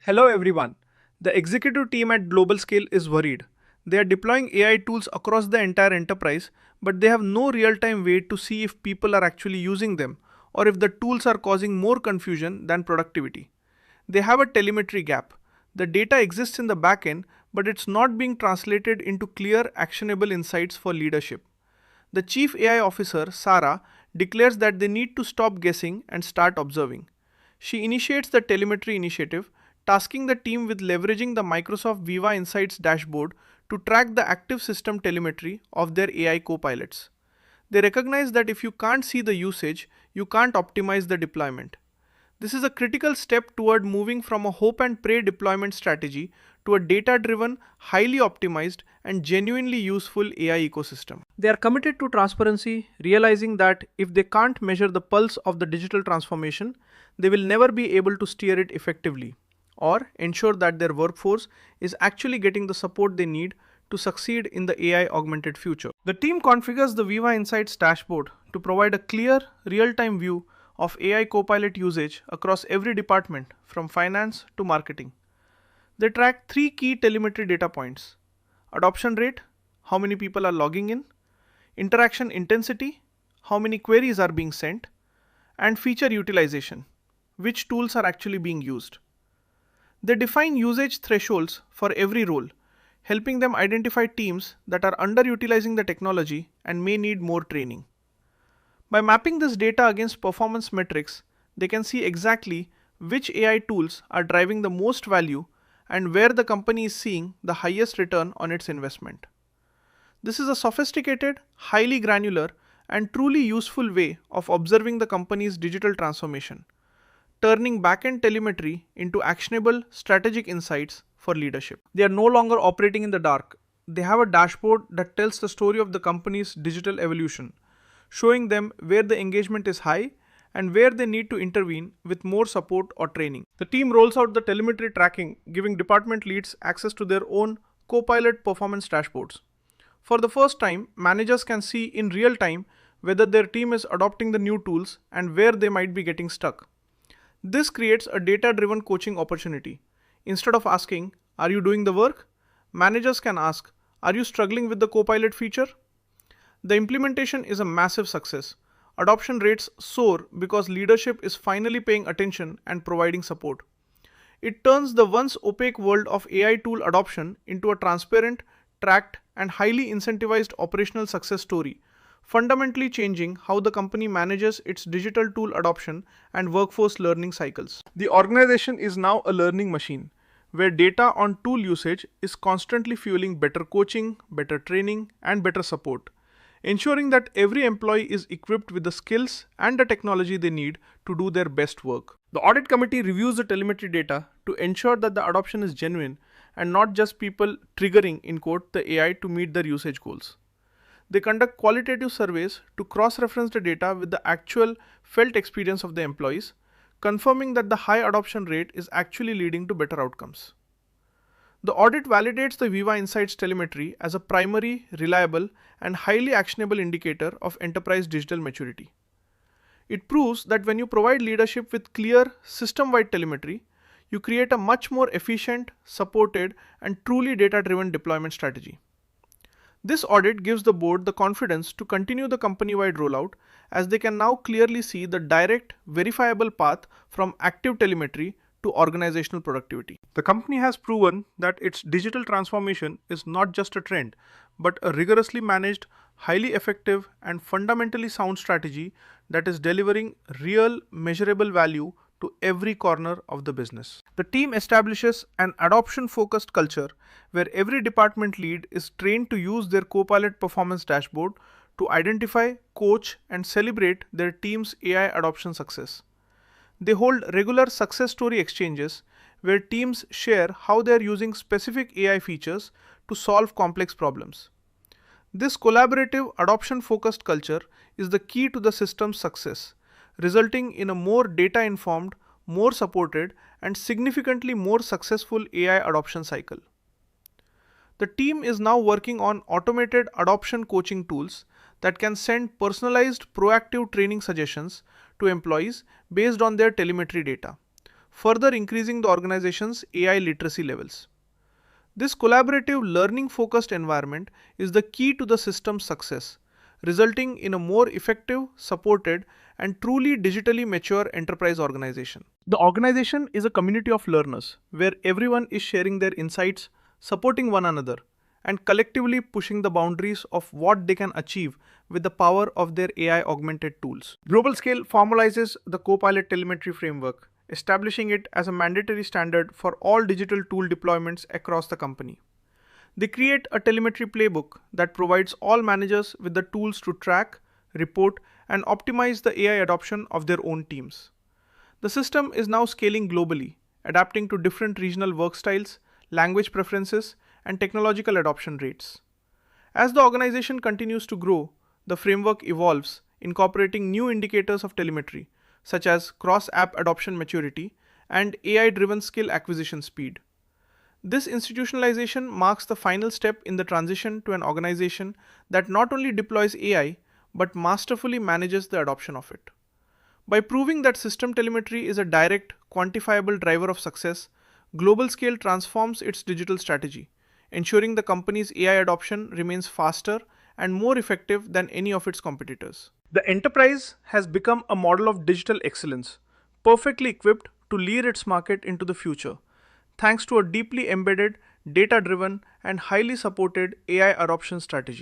Hello everyone. The executive team at Global Scale is worried. They are deploying AI tools across the entire enterprise, but they have no real time way to see if people are actually using them or if the tools are causing more confusion than productivity. They have a telemetry gap. The data exists in the backend, but it's not being translated into clear, actionable insights for leadership. The Chief AI Officer, Sarah, declares that they need to stop guessing and start observing. She initiates the telemetry initiative, tasking the team with leveraging the Microsoft Viva Insights dashboard to track the active system telemetry of their AI copilots. They recognize that if you can't see the usage, you can't optimize the deployment. This is a critical step toward moving from a hope and pray deployment strategy to a data driven, highly optimized, and genuinely useful AI ecosystem. They are committed to transparency, realizing that if they can't measure the pulse of the digital transformation, they will never be able to steer it effectively or ensure that their workforce is actually getting the support they need to succeed in the AI augmented future. The team configures the Viva Insights dashboard to provide a clear, real-time view of AI Copilot usage across every department from finance to marketing. They track three key telemetry data points: adoption rate, how many people are logging in; interaction intensity, how many queries are being sent; and feature utilization, which tools are actually being used. They define usage thresholds for every role, helping them identify teams that are underutilizing the technology and may need more training. By mapping this data against performance metrics, they can see exactly which AI tools are driving the most value and where the company is seeing the highest return on its investment. This is a sophisticated, highly granular, and truly useful way of observing the company's digital transformation, turning back-end telemetry into actionable strategic insights for leadership. They are no longer operating in the dark. They have a dashboard that tells the story of the company's digital evolution, showing them where the engagement is high and where they need to intervene with more support or training. The team rolls out the telemetry tracking, giving department leads access to their own Copilot performance dashboards. For the first time, managers can see in real time whether their team is adopting the new tools and where they might be getting stuck. This creates a data-driven coaching opportunity. Instead of asking, "Are you doing the work?" managers can ask, "Are you struggling with the Copilot feature?" The implementation is a massive success. Adoption rates soar because leadership is finally paying attention and providing support. It turns the once opaque world of AI tool adoption into a transparent, tracked, and highly incentivized operational success story, fundamentally changing how the company manages its digital tool adoption and workforce learning cycles. The organization is now a learning machine, where data on tool usage is constantly fueling better coaching, better training, and better support, ensuring that every employee is equipped with the skills and the technology they need to do their best work. The audit committee reviews the telemetry data to ensure that the adoption is genuine and not just people triggering in quote the AI to meet their usage goals. They conduct qualitative surveys to cross-reference the data with the actual felt experience of the employees, confirming that the high adoption rate is actually leading to better outcomes. The audit validates the Viva Insights telemetry as a primary, reliable, and highly actionable indicator of enterprise digital maturity. It proves that when you provide leadership with clear, system-wide telemetry, you create a much more efficient, supported, and truly data-driven deployment strategy. This audit gives the board the confidence to continue the company-wide rollout, as they can now clearly see the direct, verifiable path from active telemetry to organizational productivity. The company has proven that its digital transformation is not just a trend, but a rigorously managed, highly effective, and fundamentally sound strategy that is delivering real, measurable value to every corner of the business. The team establishes an adoption-focused culture where every department lead is trained to use their Copilot performance dashboard to identify, coach, and celebrate their team's AI adoption success. They hold regular success story exchanges where teams share how they are using specific AI features to solve complex problems. This collaborative, adoption-focused culture is the key to the system's success, resulting in a more data-informed, more supported, and significantly more successful AI adoption cycle. The team is now working on automated adoption coaching tools that can send personalized, proactive training suggestions to employees based on their telemetry data. further increasing the organization's AI literacy levels. This collaborative, learning focused environment is the key to the system's success, resulting in a more effective, supported, and truly digitally mature enterprise organization. The organization is a community of learners where everyone is sharing their insights, supporting one another, and collectively pushing the boundaries of what they can achieve with the power of their AI augmented tools. Global Scale formalizes the Copilot telemetry framework, establishing it as a mandatory standard for all digital tool deployments across the company. They create a telemetry playbook that provides all managers with the tools to track, report, and optimize the AI adoption of their own teams. The system is now scaling globally, adapting to different regional work styles, language preferences, and technological adoption rates. As the organization continues to grow, the framework evolves, incorporating new indicators of telemetry, such as cross-app adoption maturity and AI-driven skill acquisition speed. This institutionalization marks the final step in the transition to an organization that not only deploys AI, but masterfully manages the adoption of it. By proving that system telemetry is a direct, quantifiable driver of success, Global Scale transforms its digital strategy, ensuring the company's AI adoption remains faster and more effective than any of its competitors. The enterprise has become a model of digital excellence, perfectly equipped to lead its market into the future, thanks to a deeply embedded, data driven, and highly supported AI adoption strategy.